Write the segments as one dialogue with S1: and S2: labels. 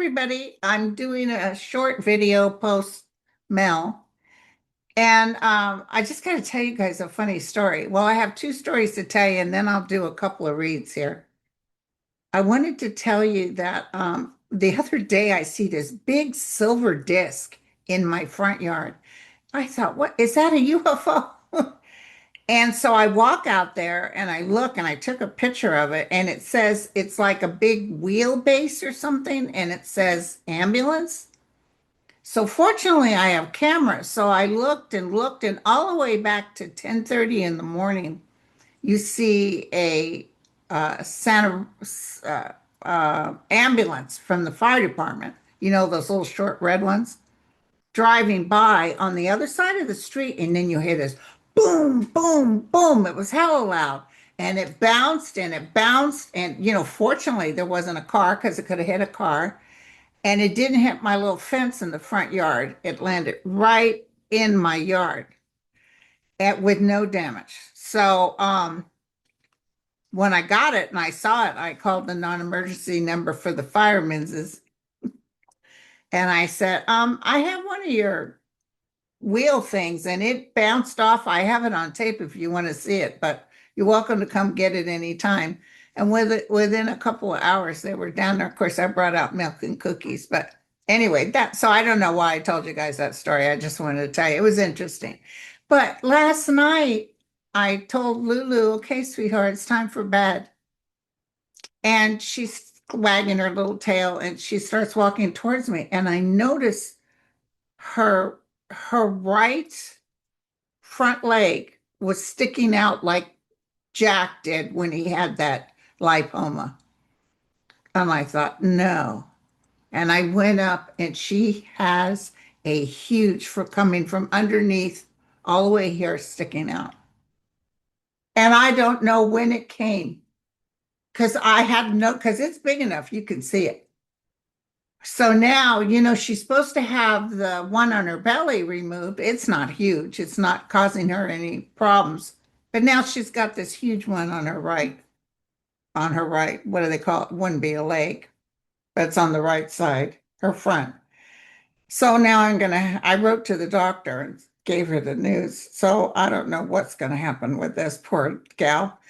S1: everybody. I'm doing a short video post Mel, and I just got to tell you guys a funny story. Well, I have two stories to tell you, and then I'll do a couple of reads here. I wanted to tell you that the other day I see this big silver disc in my front yard. I thought, what is that, a UFO? And so I walk out there and I look and I took a picture of it, and it says it's like a big wheelbase or something, and it says ambulance. So fortunately I have cameras. So I looked and looked, and all the way back to 10:30 in the morning, you see a Santa ambulance from the fire department, those little short red ones, driving by on the other side of the street, and then you hear this boom, boom, boom. It was hella loud. And it bounced and it bounced. And, fortunately, there wasn't a car because it could have hit a car. And it didn't hit my little fence in the front yard. It landed right in my yard with no damage. So when I got it and I saw it, I called the non-emergency number for the firemen's, and I said, I have one of your wheel things and it bounced off. I have it on tape if you want to see it, but you're welcome to come get it anytime. And within a couple of hours, they were down there. Of course, I brought out milk and cookies, but anyway, so I don't know why I told you guys that story. I just wanted to tell you it was interesting. But last night, I told Lulu, okay, sweetheart, it's time for bed. And she's wagging her little tail and she starts walking towards me. And I notice her her right front leg was sticking out like Jack did when he had that lipoma. And I thought, no. And I went up and she has a huge for coming from underneath all the way here sticking out. And I don't know when it came because because it's big enough, you can see it. So now, she's supposed to have the one on her belly removed. It's not huge. It's not causing her any problems. But now she's got this huge one on her right. On her right. What do they call it? Wouldn't be a leg, but it's on the right side, her front. So now I wrote to the doctor and gave her the news. So I don't know what's going to happen with this poor gal.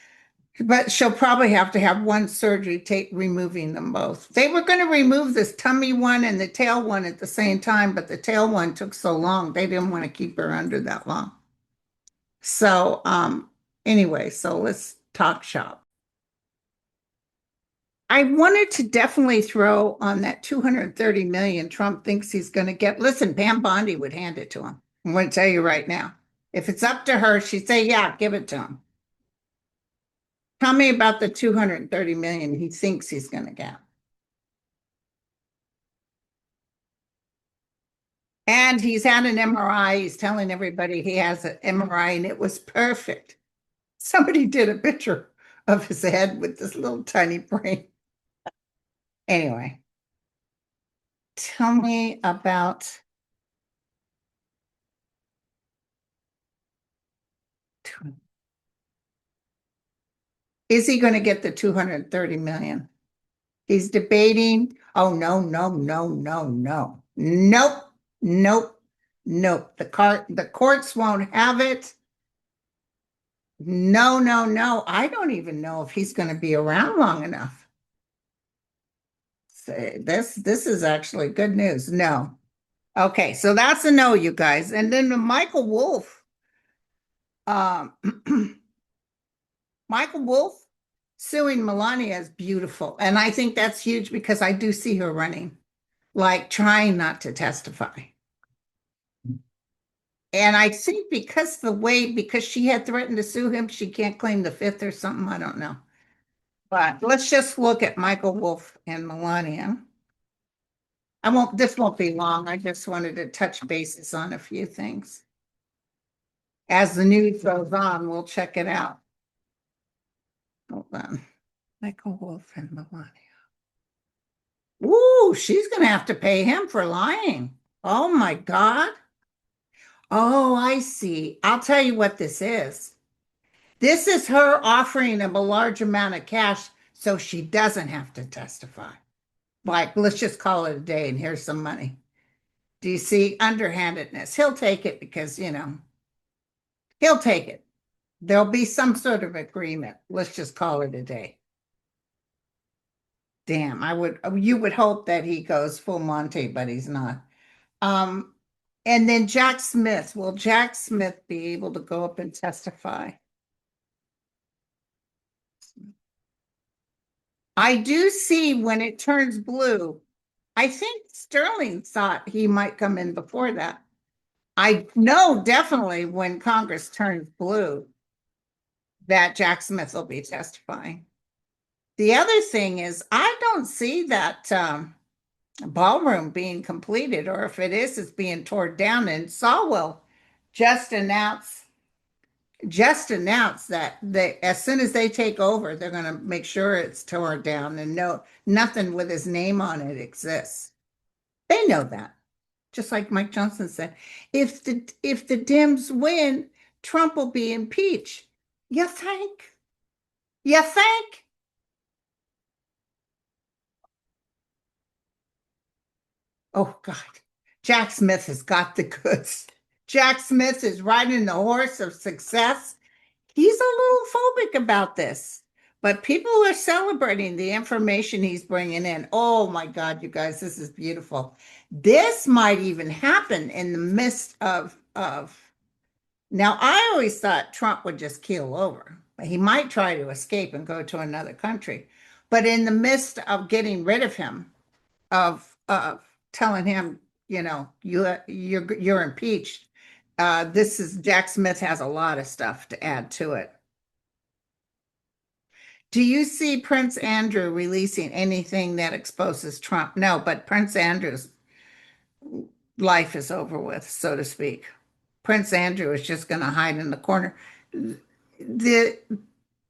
S1: But she'll probably have to have one surgery, removing them both. They were going to remove this tummy one and the tail one at the same time, but the tail one took so long, they didn't want to keep her under that long. So, anyway, so let's talk shop. I wanted to definitely throw on that 230 million Trump thinks he's going to get. Listen, Pam Bondi would hand it to him. I'm going to tell you right now. If it's up to her, she'd say, yeah, give it to him. Tell me about the 230 million he thinks he's going to get. And he's had an MRI. He's telling everybody he has an MRI and it was perfect. Somebody did a picture of his head with this little tiny brain. Anyway, tell me about is he going to get the 230 million? He's debating. Oh, no, no, no, no, no. Nope, nope, nope. The courts won't have it. No, no, no. I don't even know if he's going to be around long enough. This is actually good news. No. Okay, so that's a no, you guys. And then Michael Wolff. Um, Michael Wolff suing Melania is beautiful. And I think that's huge because I do see her running, like trying not to testify. And I think because she had threatened to sue him, she can't claim the fifth or something. I don't know. But let's just look at Michael Wolff and Melania. This won't be long. I just wanted to touch bases on a few things. As the news goes on, we'll check it out. Hold on. Michael Wolff and Melania. Ooh, she's going to have to pay him for lying. Oh my God. Oh, I see. I'll tell you what this is. This is her offering him a large amount of cash so she doesn't have to testify. Like, let's just call it a day and here's some money. Do you see underhandedness? He'll take it because, he'll take it. There'll be some sort of agreement. Let's just call it a day. Damn, you would hope that he goes full Monty, but he's not. Um, and then Jack Smith, will Jack Smith be able to go up and testify? I do see when it turns blue. I think Sterling thought he might come in before that. I know definitely when Congress turns blue that Jack Smith will be testifying. The other thing is, I don't see that ballroom being completed, or if it is, it's being torn down. And Sawwell just announced just announced that as soon as they take over, they're going to make sure it's torn down and nothing with his name on it exists. They know that. Just like Mike Johnson said, if the Dems win, Trump will be impeached. You think? You think? Oh God, Jack Smith has got the goods. Jack Smith is riding the horse of success. He's a little phobic about this, but people are celebrating the information he's bringing in. Oh my God, you guys, this is beautiful. This might even happen in the midst of. Now, I always thought Trump would just keel over. He might try to escape and go to another country, but in the midst of getting rid of him, of telling him, you're impeached. This is Jack Smith has a lot of stuff to add to it. Do you see Prince Andrew releasing anything that exposes Trump? No, but Prince Andrew's life is over with, so to speak. Prince Andrew is just going to hide in the corner. The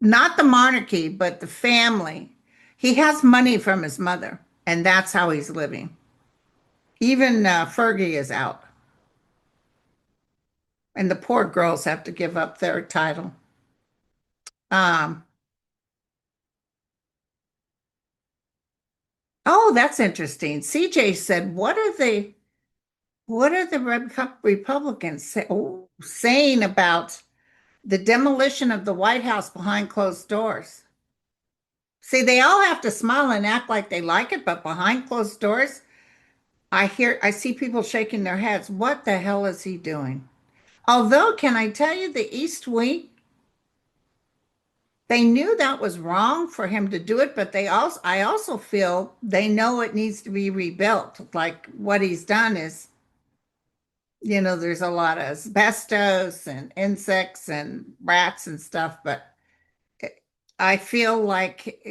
S1: Not the monarchy, but the family. He has money from his mother, and that's how he's living. Even Fergie is out, and the poor girls have to give up their title. Um, oh, that's interesting. CJ said, what are the Republicans saying about the demolition of the White House behind closed doors? See, they all have to smile and act like they like it, but behind closed doors, I see people shaking their heads. What the hell is he doing? Although, can I tell you, the East Wing, they knew that was wrong for him to do it, but I also feel they know it needs to be rebuilt. Like what he's done is, there's a lot of asbestos and insects and rats and stuff, but I feel like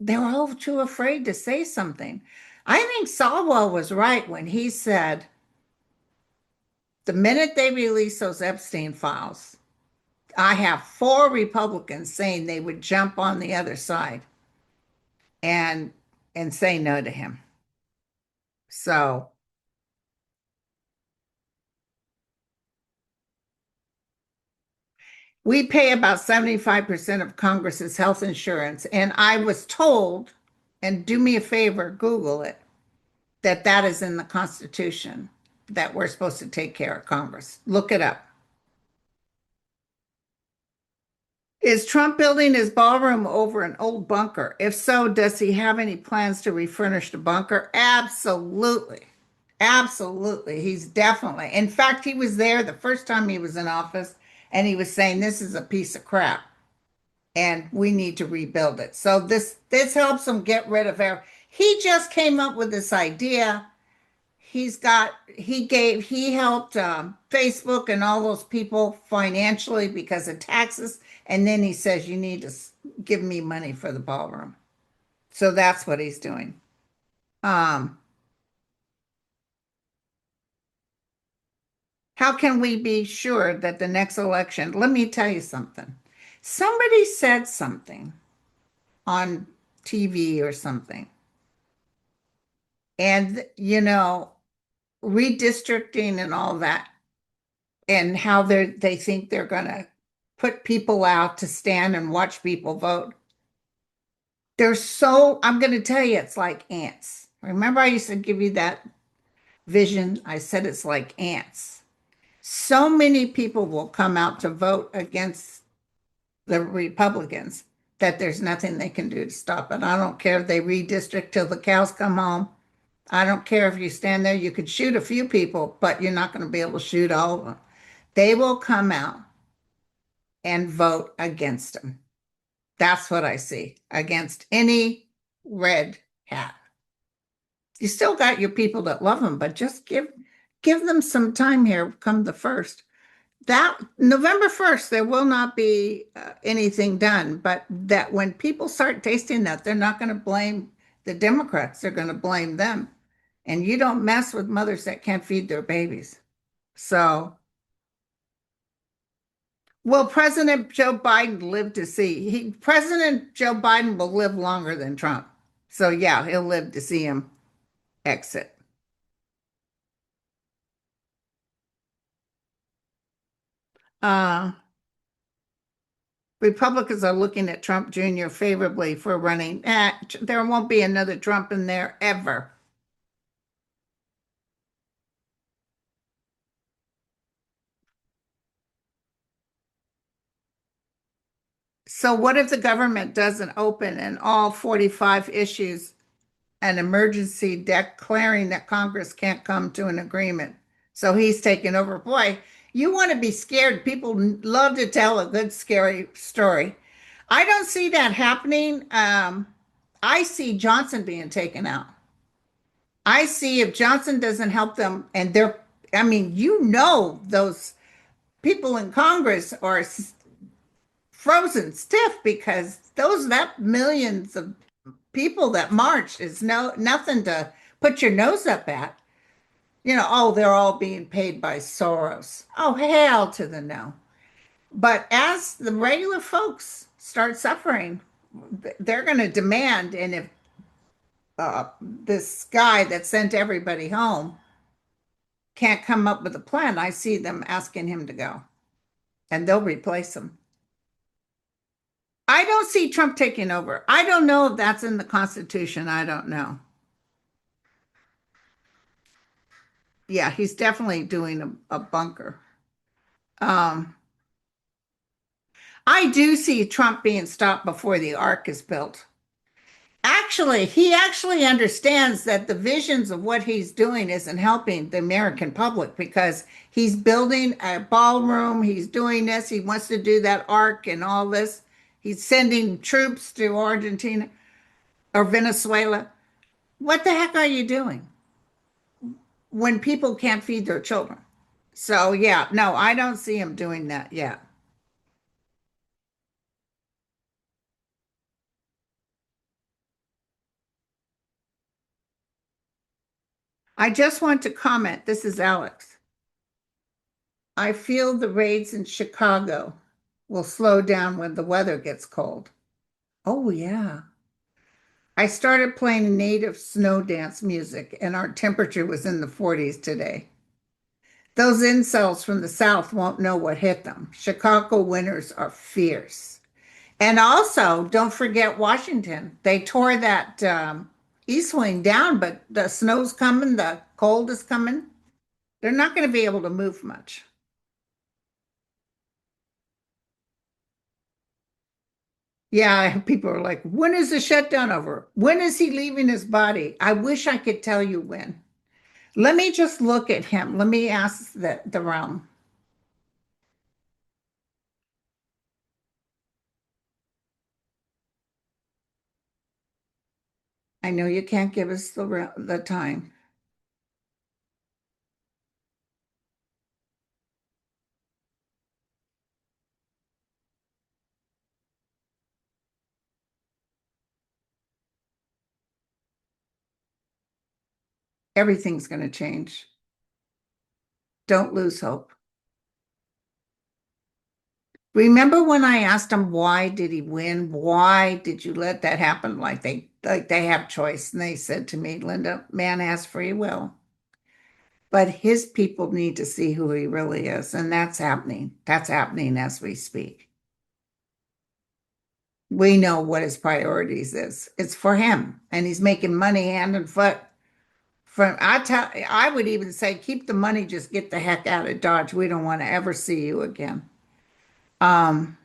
S1: they were all too afraid to say something. I think Salwell was right when he said the minute they release those Epstein files, I have four Republicans saying they would jump on the other side and say no to him. So we pay about 75% of Congress's health insurance. And I was told, and do me a favor, Google it, that is in the Constitution, that we're supposed to take care of Congress. Look it up. Is Trump building his ballroom over an old bunker? If so, does he have any plans to refurnish the bunker? Absolutely. Absolutely. He's definitely. In fact, he was there the first time he was in office and he was saying this is a piece of crap and we need to rebuild it. So this helps him get rid of air. He just came up with this idea. He helped Facebook and all those people financially because of taxes. And then he says, you need to give me money for the ballroom. So that's what he's doing. Um, how can we be sure that the next election, let me tell you something. Somebody said something on TV or something. And, redistricting and all that, and how they think they're going to put people out to stand and watch people vote. I'm going to tell you, it's like ants. Remember, I used to give you that vision? I said it's like ants. So many people will come out to vote against the Republicans that there's nothing they can do to stop it. I don't care if they redistrict till the cows come home. I don't care if you stand there. You could shoot a few people, but you're not going to be able to shoot all of them. They will come out and vote against them. That's what I see against any red hat. You still got your people that love them, but just give them some time here come the first. That November 1st, there will not be anything done, but that when people start tasting that, they're not going to blame the Democrats. They're going to blame them. And you don't mess with mothers that can't feed their babies. So, will President Joe Biden live to see? President Joe Biden will live longer than Trump. So, yeah, he'll live to see him exit. Uh, Republicans are looking at Trump Jr. favorably for running. There won't be another Trump in there ever. So what if the government doesn't open and all 45 issues an emergency declaring that Congress can't come to an agreement? So he's taking over. Boy, you want to be scared. People love to tell a good, scary story. I don't see that happening. I see Johnson being taken out. I see if Johnson doesn't help them, and I mean, those people in Congress are frozen stiff because that millions of people that marched is nothing to put your nose up at. Oh, they're all being paid by Soros. Oh, hell to the no. But as the regular folks start suffering, they're going to demand. And if this guy that sent everybody home can't come up with a plan, I see them asking him to go and they'll replace him. I don't see Trump taking over. I don't know if that's in the Constitution. I don't know. Yeah, he's definitely doing a bunker. Um, I do see Trump being stopped before the ark is built. Actually, he actually understands that the visions of what he's doing isn't helping the American public because he's building a ballroom, he's doing this, he wants to do that ark and all this. He's sending troops to Argentina or Venezuela. What the heck are you doing when people can't feed their children? So, yeah, no, I don't see him doing that yet. I just want to comment. This is Alex. I feel the raids in Chicago will slow down when the weather gets cold. Oh, yeah. I started playing native snow dance music, and our temperature was in the 40s today. Those incels from the South won't know what hit them. Chicago winters are fierce. And also, don't forget Washington. They tore that East Wing down, but the snow's coming, the cold is coming. They're not going to be able to move much. Yeah, people are like, when is the shutdown over? When is he leaving his body? I wish I could tell you when. Let me just look at him. Let me ask the realm. I know you can't give us the time. Everything's going to change. Don't lose hope. Remember when I asked him why did he win? Why did you let that happen? Like they have choice. And they said to me, Linda, man has free will. But his people need to see who he really is. And that's happening. That's happening as we speak. We know what his priorities is. It's for him, and he's making money hand and foot. I would even say keep the money, just get the heck out of Dodge. We don't want to ever see you again. Um,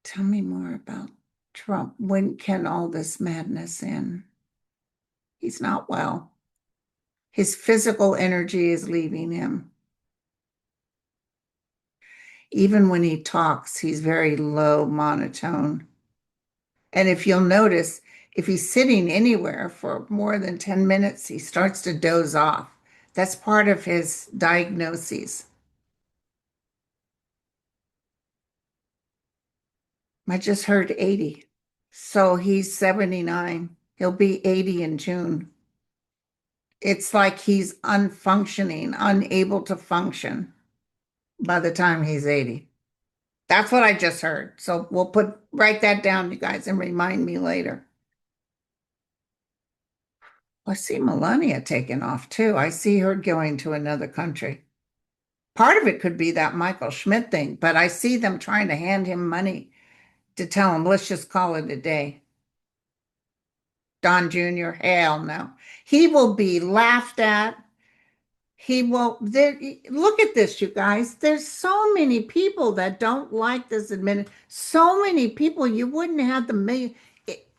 S1: Tell me more about Trump. When can all this madness end? He's not well. His physical energy is leaving him. Even when he talks, he's very low, monotone. And if you'll notice, if he's sitting anywhere for more than 10 minutes, he starts to doze off. That's part of his diagnoses. I just heard 80. So he's 79. He'll be 80 in June. It's like he's unfunctioning, unable to function by the time he's 80. That's what I just heard. So write that down, you guys, and remind me later. I see Melania taking off too. I see her going to another country. Part of it could be that Michael Schmidt thing, but I see them trying to hand him money to tell him, let's just call it a day. Don Jr., hell no. He will be laughed at. He will. Look at this, you guys. There's so many people that don't like this administration. So many people. You wouldn't have the million.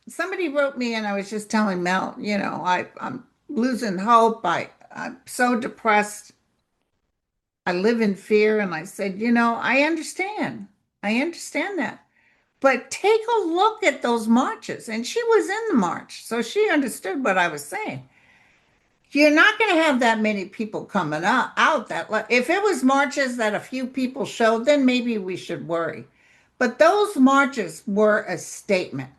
S1: Somebody wrote me, and I was just telling Mel, I'm losing hope. I'm so depressed. I live in fear. And I said, I understand. I understand that. But take a look at those marches. And she was in the march, so she understood what I was saying. You're not going to have that many people coming out that if it was marches that a few people showed, then maybe we should worry. But those marches were a statement.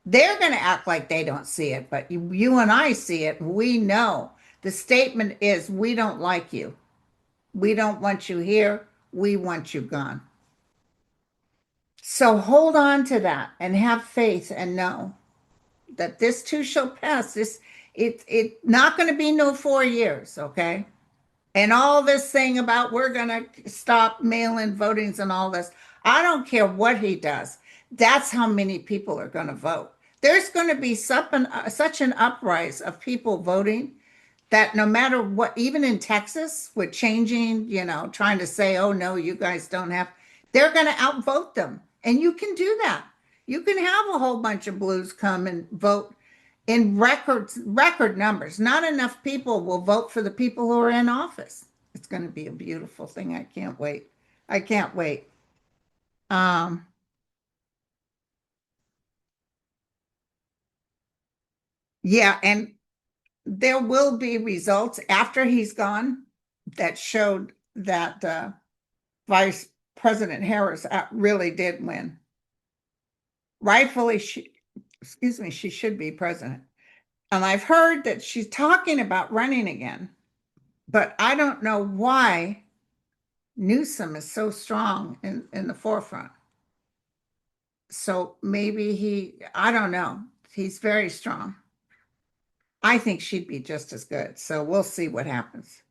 S1: They're going to act like they don't see it, but you and I see it. We know the statement is we don't like you. We don't want you here. We want you gone. So hold on to that and have faith and know that this too shall pass. It not going to be no 4 years, okay? And all this thing about we're going to stop mail-in votings and all this. I don't care what he does. That's how many people are going to vote. There's going to be such an uprise of people voting that no matter what, even in Texas, with changing, trying to say, oh no, you guys don't have, they're going to outvote them. And you can do that. You can have a whole bunch of blues come and vote in record numbers. Not enough people will vote for the people who are in office. It's going to be a beautiful thing. I can't wait. I can't wait. Um, yeah, and there will be results after he's gone that showed that Vice President Harris really did win. Rightfully, excuse me, she should be president. And I've heard that she's talking about running again, but I don't know why Newsom is so strong in the forefront. So maybe I don't know. He's very strong. I think she'd be just as good. So we'll see what happens.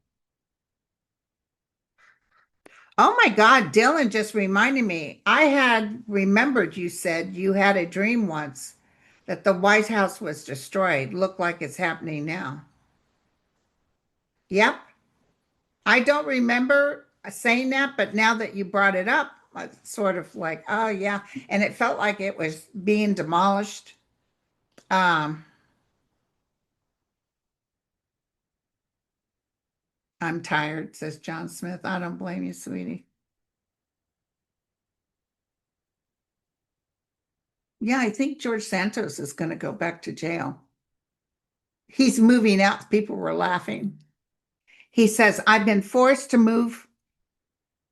S1: Oh my God, Dylan just reminded me. I had remembered you said you had a dream once that the White House was destroyed. Look like it's happening now. Yep. I don't remember saying that, but now that you brought it up, it's sort of like, oh yeah. And it felt like it was being demolished. Um, I'm tired, says John Smith. I don't blame you, sweetie. Yeah, I think George Santos is going to go back to jail. He's moving out. People were laughing. He says, I've been forced to move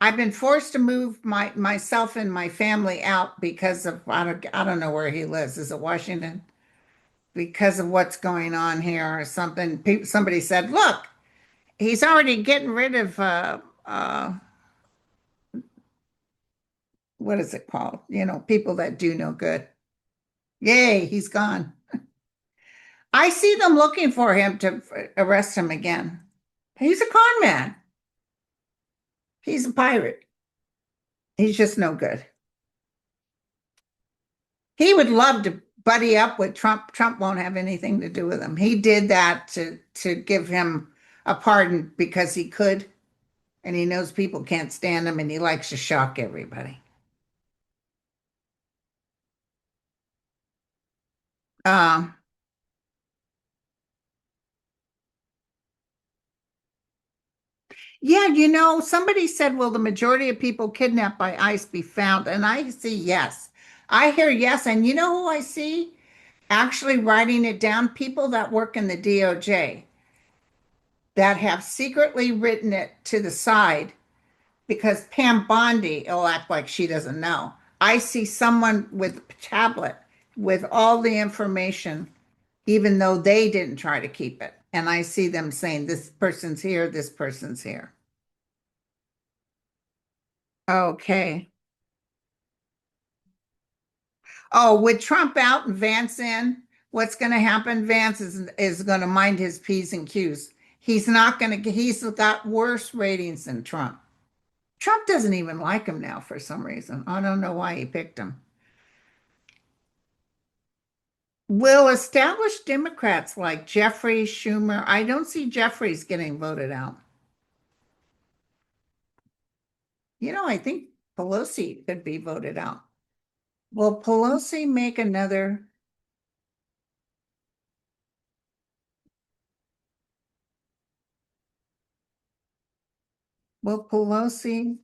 S1: myself and my family out because of I don't know where he lives. Is it Washington? Because of what's going on here or something. Somebody said, look, he's already getting rid of what is it called? People that do no good. Yay, he's gone. I see them looking for him to arrest him again. He's a con man. He's a pirate. He's just no good. He would love to buddy up with Trump. Trump won't have anything to do with him. He did that to give him a pardon because he could, and he knows people can't stand him, and he likes to shock everybody. Um, yeah, somebody said, will the majority of people kidnapped by ICE be found? And I see yes. I hear yes. And you know who I see actually writing it down? People that work in the DOJ that have secretly written it to the side because Pam Bondi will act like she doesn't know. I see someone with a tablet with all the information, even though they didn't try to keep it. And I see them saying, this person's here, this person's here. Okay. Oh, with Trump out and Vance in, what's going to happen? Vance is going to mind his P's and Q's. He's not going to, he's got worse ratings than Trump. Trump doesn't even like him now for some reason. I don't know why he picked him. Will established Democrats like Jeffrey Schumer, I don't see Jeffries getting voted out. I think Pelosi could be voted out. Will Pelosi make another? Will Pelosi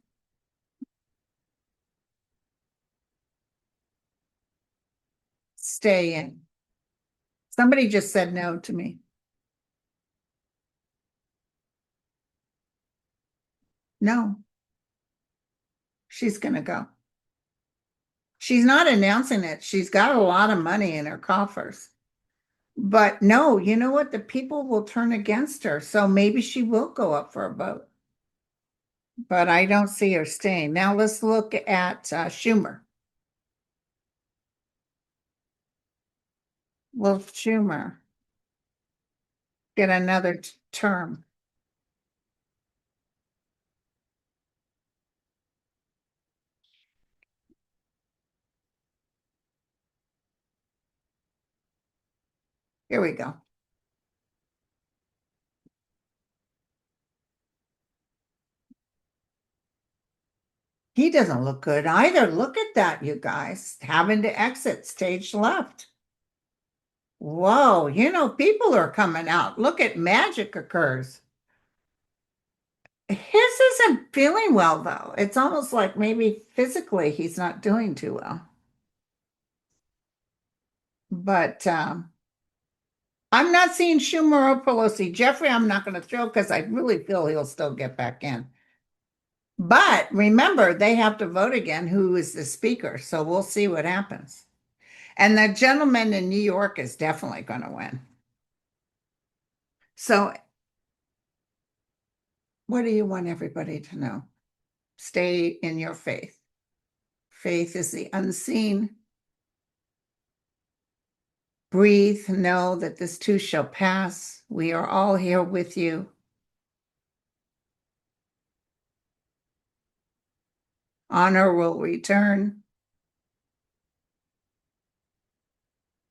S1: stay in? Somebody just said no to me. No, she's going to go. She's not announcing it. She's got a lot of money in her coffers. But no, you know what? The people will turn against her. So maybe she will go up for a vote. But I don't see her staying. Now let's look at Schumer. Will Schumer get another term? Here we go. He doesn't look good either. Look at that, you guys. Having to exit stage left. Whoa, people are coming out. Look at magic occurs. His isn't feeling well, though. It's almost like maybe physically he's not doing too well. But I'm not seeing Schumer or Pelosi. Jeffrey, I'm not going to throw because I really feel he'll still get back in. But remember, they have to vote again who is the speaker. So we'll see what happens. And the gentleman in New York is definitely going to win. So, what do you want everybody to know? Stay in your faith. Faith is the unseen. Breathe, know that this too shall pass. We are all here with you. Honor will return.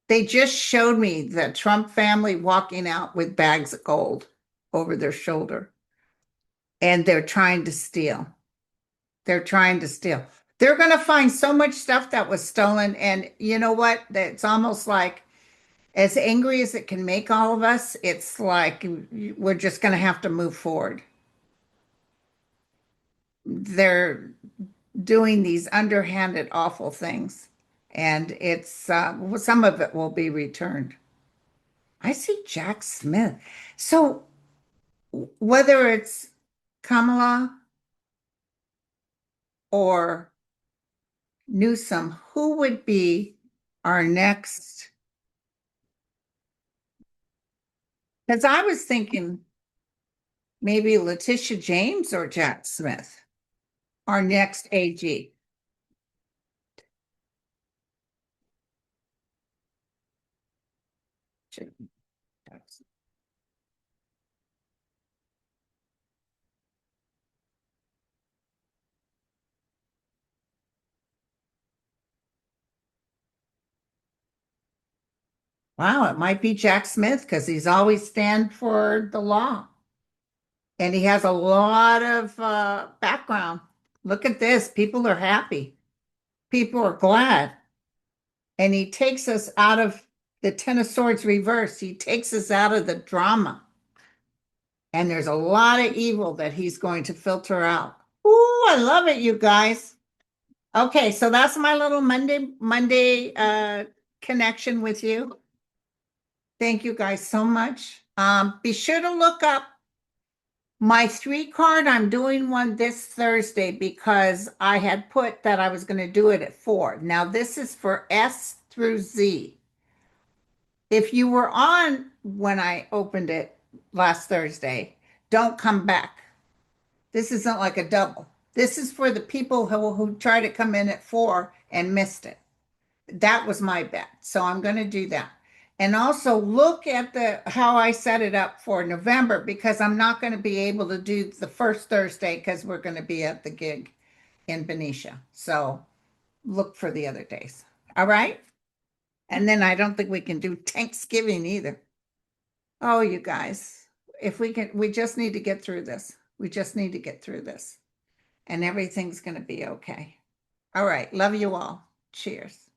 S1: They just showed me the Trump family walking out with bags of gold over their shoulder, and they're trying to steal. They're trying to steal. They're going to find so much stuff that was stolen. And you know what? It's almost like, as angry as it can make all of us, it's like we're just going to have to move forward. They're doing these underhanded, awful things. And some of it will be returned. I see Jack Smith. So whether it's Kamala or Newsom, who would be our next? Because I was thinking maybe Letitia James or Jack Smith, our next AG. Wow, it might be Jack Smith because he's always stand for the law. And he has a lot of background. Look at this. People are happy. People are glad. And he takes us out of the Ten of Swords reverse. He takes us out of the drama. And there's a lot of evil that he's going to filter out. Ooh, I love it, you guys. Okay, so that's my little Monday connection with you. Thank you guys so much. Be sure to look up my three card. I'm doing one this Thursday because I had put that I was going to do it at 4. Now this is for S through Z. If you were on when I opened it last Thursday, don't come back. This isn't like a double. This is for the people who tried to come in at 4 and missed it. That was my bet. So I'm going to do that. And also look at the how I set it up for November because I'm not going to be able to do the first Thursday because we're going to be at the gig in Benicia. So look for the other days. All right. And then I don't think we can do Thanksgiving either. Oh, you guys, if we can, we just need to get through this. We just need to get through this and everything's going to be okay. All right. Love you all. Cheers.